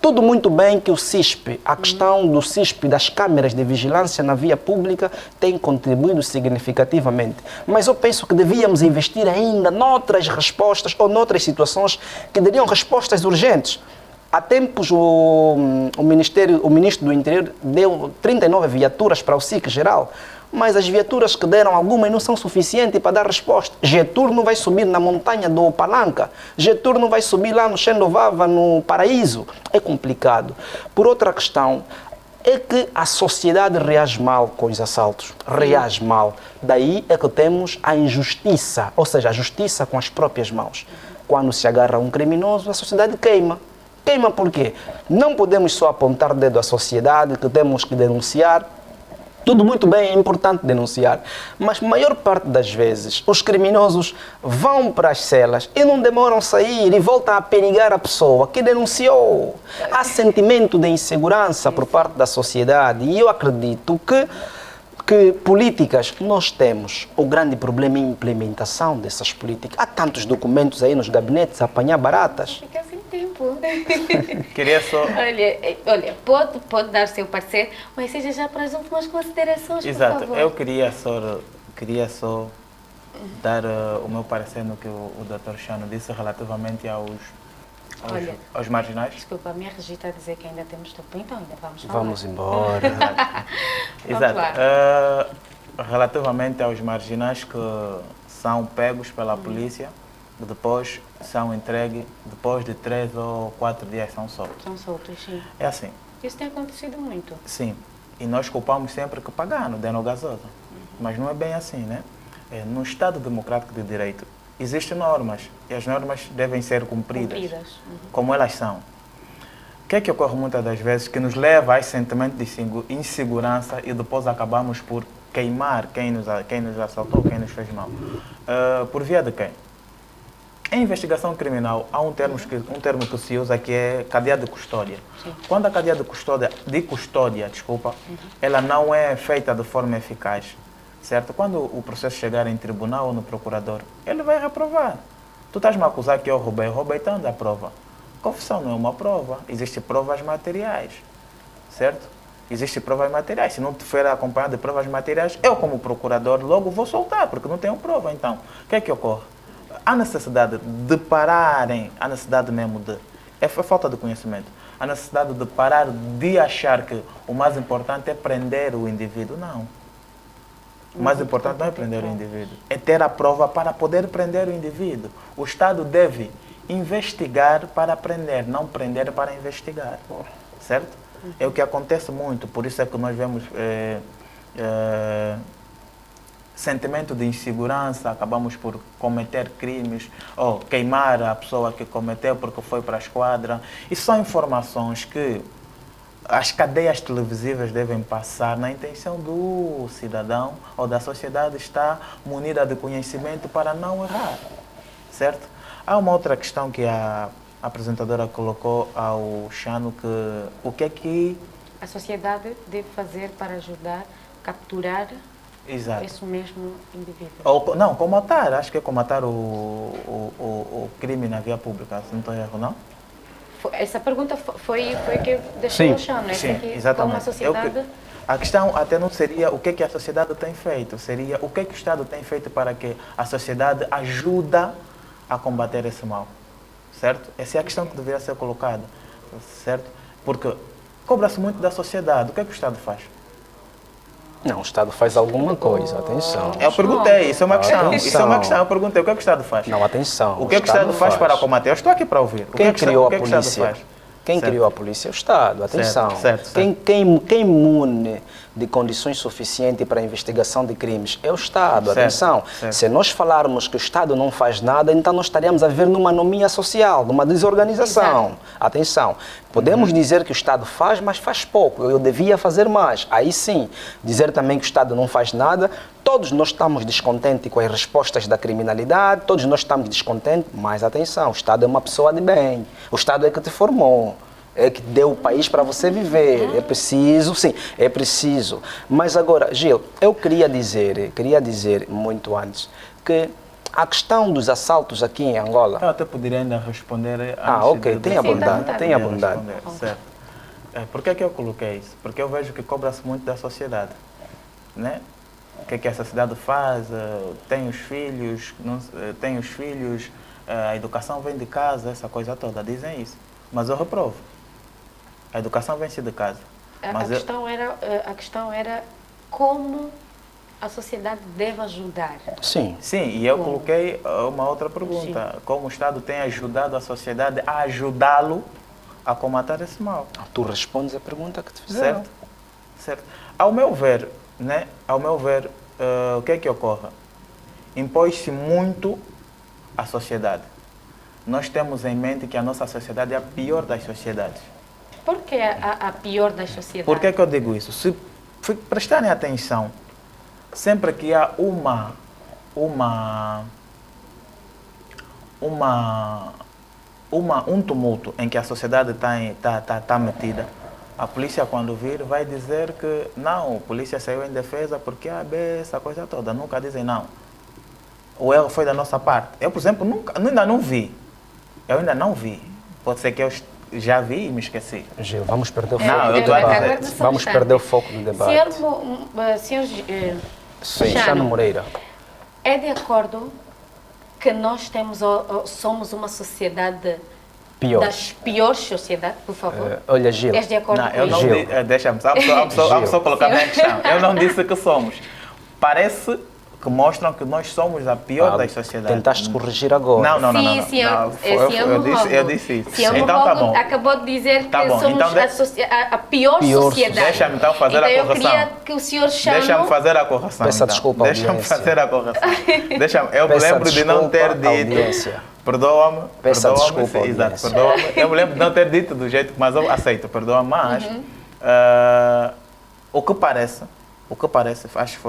Tudo muito bem que o CISP, a questão do CISP, das câmeras de vigilância na via pública, tem contribuído significativamente. Mas eu penso que devíamos investir ainda noutras respostas ou noutras situações que dariam respostas urgentes. Há tempos, o Ministro do Interior deu 39 viaturas para o SIC geral, mas as viaturas que deram algumas não são suficientes para dar resposta. Getúlio não vai subir na montanha do Palanca, Getúlio não vai subir lá no Xendovava, no Paraíso. É complicado. Por outra questão, é que a sociedade reage mal com os assaltos, reage mal. Daí é que temos a injustiça, ou seja, a justiça com as próprias mãos. Quando se agarra um criminoso, a sociedade queima. Queima por quê? Não podemos só apontar o dedo à sociedade, que temos que denunciar. Tudo muito bem, é importante denunciar. Mas a maior parte das vezes, os criminosos vão para as celas e não demoram a sair e voltam a perigar a pessoa que denunciou. Há sentimento de insegurança por parte da sociedade e eu acredito que políticas nós temos. O grande problema é a implementação dessas políticas. Há tantos documentos aí nos gabinetes a apanhar baratas. Fica sem tempo. Queria só... Olha, pode dar seu parecer, mas seja já para as últimas considerações, Exato. por favor. Eu queria só dar o meu parecer no que o Dr. Chano disse relativamente aos marginais. Desculpa, a minha Regi está a dizer que ainda temos tempo, então ainda vamos falar. Vamos embora. Exato. Relativamente aos marginais que são pegos pela polícia, que depois são entregues, depois de 3 ou 4 dias são soltos. São soltos, sim. É assim. Isso tem acontecido muito. Sim. E nós culpamos sempre que pagando, dando gasosa. Mas não é bem assim, né? No Estado Democrático de Direito, existem normas e as normas devem ser cumpridas. Como elas são. O que é que ocorre muitas das vezes que nos leva a esse sentimento de insegurança e depois acabamos por queimar quem nos assaltou, quem nos fez mal? Por via de quem? Em investigação criminal há um termo que se usa que é cadeia de custódia. Sim. Quando a cadeia de custódia, ela não é feita de forma eficaz, certo? Quando o processo chegar em tribunal ou no procurador, ele vai reprovar. Tu estás-me a acusar que eu roubei, então dá prova. Confissão não é uma prova, existem provas materiais, certo? Existem provas materiais. Se não te for acompanhado de provas materiais, eu como procurador logo vou soltar, porque não tenho prova. Então, o que é que ocorre? Há necessidade de pararem, há necessidade mesmo de... É falta de conhecimento. Há necessidade de parar de achar que o mais importante é prender o indivíduo. Não. O mais importante não é prender o indivíduo. É ter a prova para poder prender o indivíduo. O Estado deve investigar para prender, não prender para investigar. Certo? É o que acontece muito. Por isso é que nós vemos... sentimento de insegurança, acabamos por cometer crimes ou queimar a pessoa que cometeu porque foi para a esquadra. E são informações que as cadeias televisivas devem passar na intenção do cidadão ou da sociedade estar munida de conhecimento para não errar, certo? Há uma outra questão que a apresentadora colocou ao Chano, que o que é que a sociedade deve fazer para ajudar a capturar esse mesmo indivíduo? Não, comatar. Acho que é comatar o crime na via pública, se não estou errado, não? Essa pergunta foi que deixou o Chão, né? Sim, exatamente. Como a sociedade... A questão até não seria o que é que a sociedade tem feito, seria o que é que o Estado tem feito para que a sociedade ajuda a combater esse mal, certo? Essa é a questão que deveria ser colocada, certo? Porque cobra-se muito da sociedade. O que é que o Estado faz? Não, o Estado faz alguma coisa, atenção. Eu perguntei, isso é uma questão. Atenção. Isso é uma questão, eu perguntei, o que é que o Estado faz? Não, atenção. O que é que o Estado faz para combater? Eu estou aqui para ouvir. Quem criou a polícia? Quem Certo. criou a polícia é o Estado, atenção. Certo. Quem imune de condições suficientes para a investigação de crimes é o Estado, atenção. Certo. Se nós falarmos que o Estado não faz nada, então nós estaríamos a viver numa anomia social, numa desorganização. Exato. Atenção, podemos dizer que o Estado faz, mas faz pouco, eu devia fazer mais. Aí sim, dizer também que o Estado não faz nada, todos nós estamos descontentes com as respostas da criminalidade, todos nós estamos descontentes, mas atenção, o Estado é uma pessoa de bem, o Estado é que te formou, é que deu o país para você viver, é preciso, sim, é preciso. Mas agora, Gil, eu queria dizer muito antes, que a questão dos assaltos aqui em Angola... Eu até poderia ainda responder... ok, tenha bondade, tenha bondade. Certo. Por que é que eu coloquei isso? Porque eu vejo que cobra-se muito da sociedade, né? O que é que a sociedade faz? Tem os filhos, a educação vem de casa, essa coisa toda, dizem isso. Mas eu reprovo. A educação vem-se de casa. A questão era como a sociedade deve ajudar. Sim. Sim, e eu coloquei uma outra pergunta. Sim. Como o Estado tem ajudado a sociedade a ajudá-lo a combater esse mal? Tu respondes a pergunta que te fizeram. Certo. Ao meu ver, né? O que é que ocorre? Impõe-se muito à sociedade. Nós temos em mente que a nossa sociedade é a pior das sociedades. Por que a pior das sociedades? Por que é que eu digo isso? Se prestarem atenção, sempre que há um tumulto em que a sociedade está metida, a polícia, quando vir, vai dizer que não, a polícia saiu em defesa porque essa coisa toda. Nunca dizem não. O erro foi da nossa parte. Eu, por exemplo, ainda não vi. Pode ser que eu já vi e me esqueci. Gil, vamos perder o foco do debate. Vamos perder o foco do debate. Senhor Chano Moreira. É de acordo que nós somos uma sociedade das piores sociedades, por favor? Olha, Gil. És de acordo com isso? Gil. Deixa-me, só colocar a minha questão. Eu não disse que somos. Parece que mostram que nós somos a pior das sociedades. Tentaste corrigir agora. Não. Eu disse isso. Então tá bom. Acabou de dizer que somos a pior sociedade. Deixa-me então fazer a correção. Eu queria que o senhor chame... Deixa-me fazer a correção. Peça desculpa, Deixa-me fazer a correção. Eu me lembro de não ter dito... Perdoa-me. Peça desculpa, exato, perdoa-me. Eu me lembro de não ter dito do jeito, mas eu aceito, perdoa-me. Mas o que parece,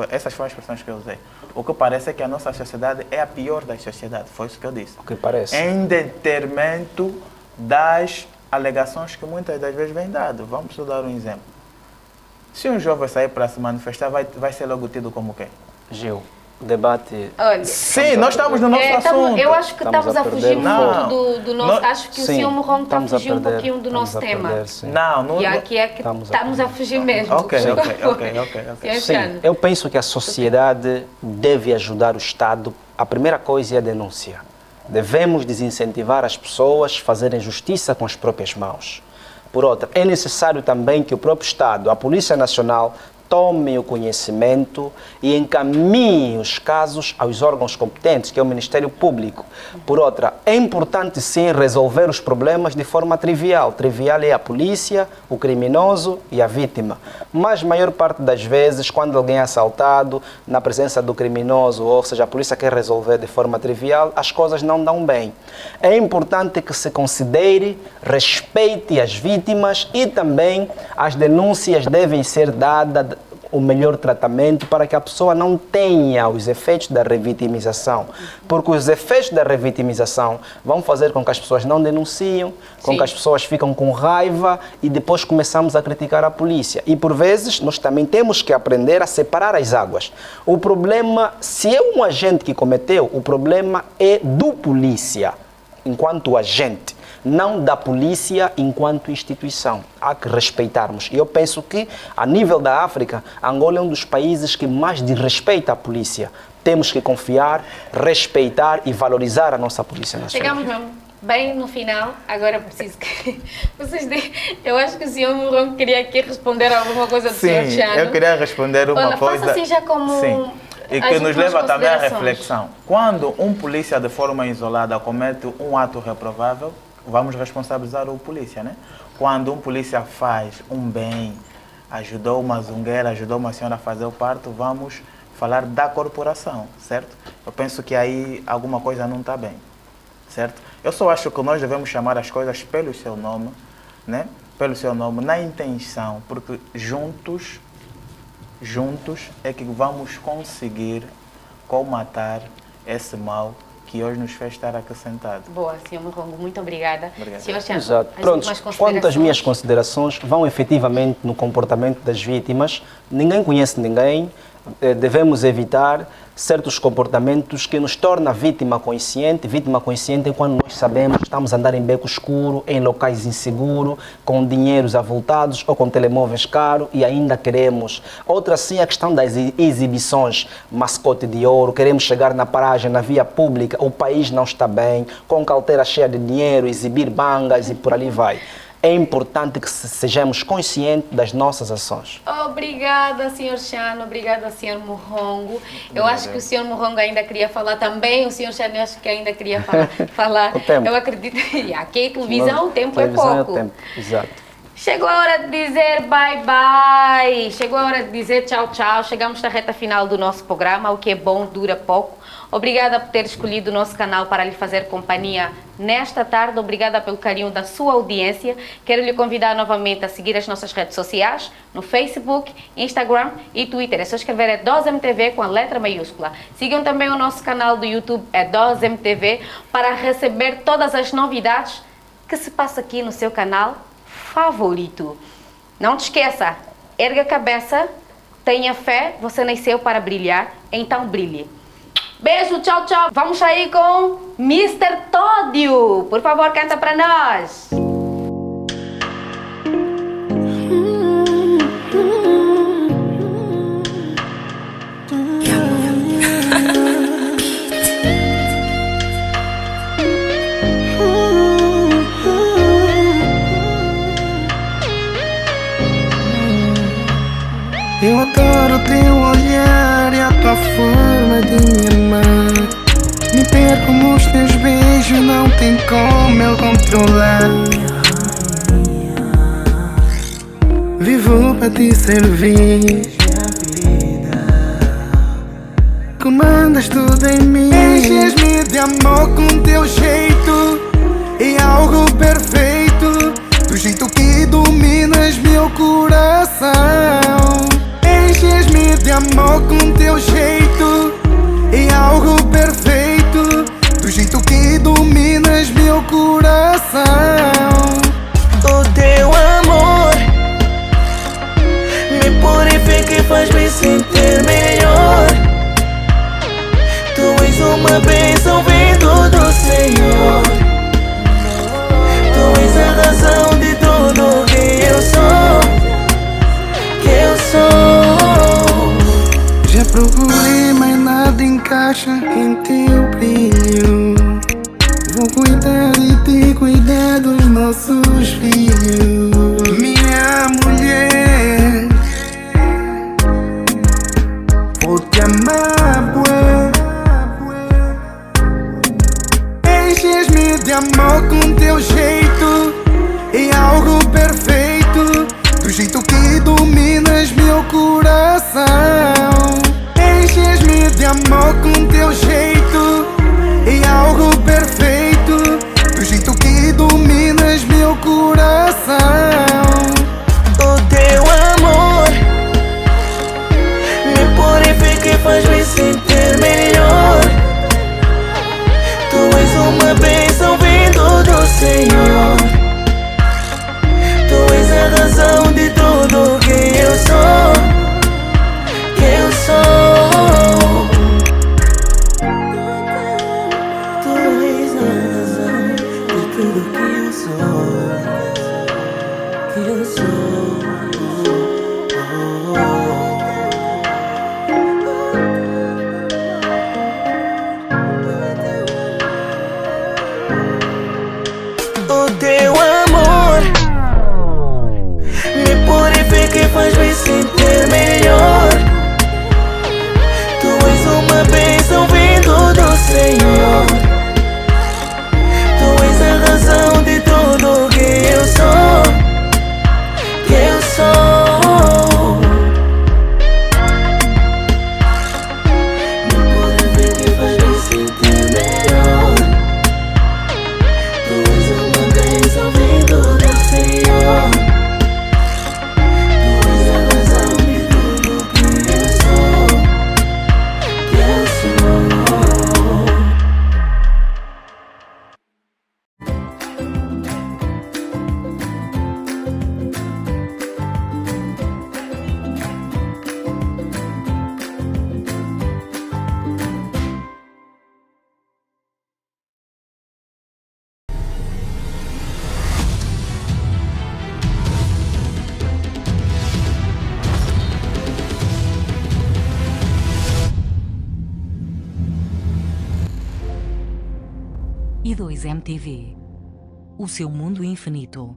essas foram as expressões que eu usei. O que parece é que a nossa sociedade é a pior das sociedades. Foi isso que eu disse. O que parece? Em detrimento das alegações que muitas das vezes vêm dadas. Vamos dar um exemplo. Se um jovem sair para se manifestar, vai ser logo tido como quê? Gil, debate... Olha, sim, nós estamos no nosso assunto. Eu acho que estamos a fugir muito do nosso... Acho que o senhor Morrão está a fugir um pouquinho do nosso tema. E aqui é que estamos a fugir mesmo. Ok. Sim, eu penso que a sociedade deve ajudar o Estado. A primeira coisa é a denúncia. Devemos desincentivar as pessoas a fazerem justiça com as próprias mãos. Por outra, é necessário também que o próprio Estado, a Polícia Nacional, tome o conhecimento e encaminhe os casos aos órgãos competentes, que é o Ministério Público. Por outra, é importante sim resolver os problemas de forma trivial. Trivial é a polícia, o criminoso e a vítima. Mas a maior parte das vezes, quando alguém é assaltado, na presença do criminoso, ou seja, a polícia quer resolver de forma trivial, as coisas não dão bem. É importante que se considere, respeite as vítimas e também as denúncias devem ser dadas o melhor tratamento para que a pessoa não tenha os efeitos da revitimização. Porque os efeitos da revitimização vão fazer com que as pessoas não denunciam, com que as pessoas ficam com raiva e depois começamos a criticar a polícia. E por vezes nós também temos que aprender a separar as águas. O problema, se é um agente que cometeu, o problema é do polícia, enquanto agente, não da polícia enquanto instituição. Há que respeitarmos. E eu penso que, a nível da África, Angola é um dos países que mais desrespeita a polícia. Temos que confiar, respeitar e valorizar a nossa Polícia Nacional. Chegamos mesmo bem no final. Agora preciso que vocês eu acho que o senhor Morão queria aqui responder alguma coisa do senhor Chano. Sim, eu queria responder uma coisa... Faça assim já como... Sim. E que nos leva também à reflexão. Quando um polícia de forma isolada comete um ato reprovável, vamos responsabilizar o polícia, né? Quando um polícia faz um bem, ajudou uma zungueira, ajudou uma senhora a fazer o parto, vamos falar da corporação, certo? Eu penso que aí alguma coisa não está bem, certo? Eu só acho que nós devemos chamar as coisas pelo seu nome, né? Pelo seu nome, na intenção, porque juntos é que vamos conseguir combater esse mal que hoje nos fez estar aqui sentado. Boa, Sr. Morongo, muito obrigada. Sr. Chano, exato. Pronto, quanto às minhas considerações, vão efetivamente no comportamento das vítimas. Ninguém conhece ninguém, devemos evitar certos comportamentos que nos tornam a vítima consciente. Vítima consciente é quando nós sabemos que estamos a andar em beco escuro, em locais inseguros, com dinheiros avultados ou com telemóveis caros e ainda queremos. Outra sim é a questão das exibições, mascote de ouro, queremos chegar na paragem, na via pública, o país não está bem, com carteira cheia de dinheiro, exibir bangas e por ali vai. É importante que sejamos conscientes das nossas ações. Obrigada, Sr. Chano. Obrigada, Sr. Morongo. Eu acho que o Sr. Morongo ainda queria falar também. O Sr. Chano, eu acho que ainda queria falar. O tempo. Eu acredito que aqui televisão, o tempo é pouco. É o tempo. Exato. Chegou a hora de dizer bye-bye. Chegou a hora de dizer tchau-tchau. Chegamos na reta final do nosso programa. O que é bom dura pouco. Obrigada por ter escolhido o nosso canal para lhe fazer companhia nesta tarde. Obrigada pelo carinho da sua audiência. Quero lhe convidar novamente a seguir as nossas redes sociais, no Facebook, Instagram e Twitter. É só escrever E2MTV com a letra maiúscula. Sigam também o nosso canal do YouTube, E2MTV, para receber todas as novidades que se passa aqui no seu canal favorito. Não te esqueça, erga a cabeça, tenha fé, você nasceu para brilhar, então brilhe. Beijo, tchau, tchau. Vamos sair com Mr. Tódio. Por favor, canta para nós. Eu adoro teu olhar e a tua forma de me amar. Me perco nos teus beijos, não tem como eu controlar. Vivo para te servir. Comandas tudo em mim. Enches-me de amor com teu jeito. É algo perfeito, do jeito que dominas meu coração. Enches-me de amor com teu jeito. É algo perfeito, do jeito que dominas meu coração. O teu amor me purifica e faz-me sentir melhor. Tu és uma bênção vindo do Senhor. Tu és a razão de tudo que eu sou. Já procurei, mas nada encaixa em teu brilho. Vou cuidar de ti, cuidar dos nossos filhos. Minha mulher, vou te amar, bué. Enches-me de amor com teu jeito. É algo perfeito, do jeito que dominas meu coração. Enches-me de amor com teu jeito. É algo perfeito, do jeito que dominas meu coração. O teu amor me purifica e faz-me sentir melhor. Tu és uma bênção vindo do Senhor. Tu és a razão de tudo que eu sou. Que eu sou. Tu és a razão de tudo que eu sou. Que eu sou. O teu amor me purifica e faz-me sentir melhor. Tu és uma bênção vindo do Senhor. Tu és a razão de E2MTV. O seu mundo infinito.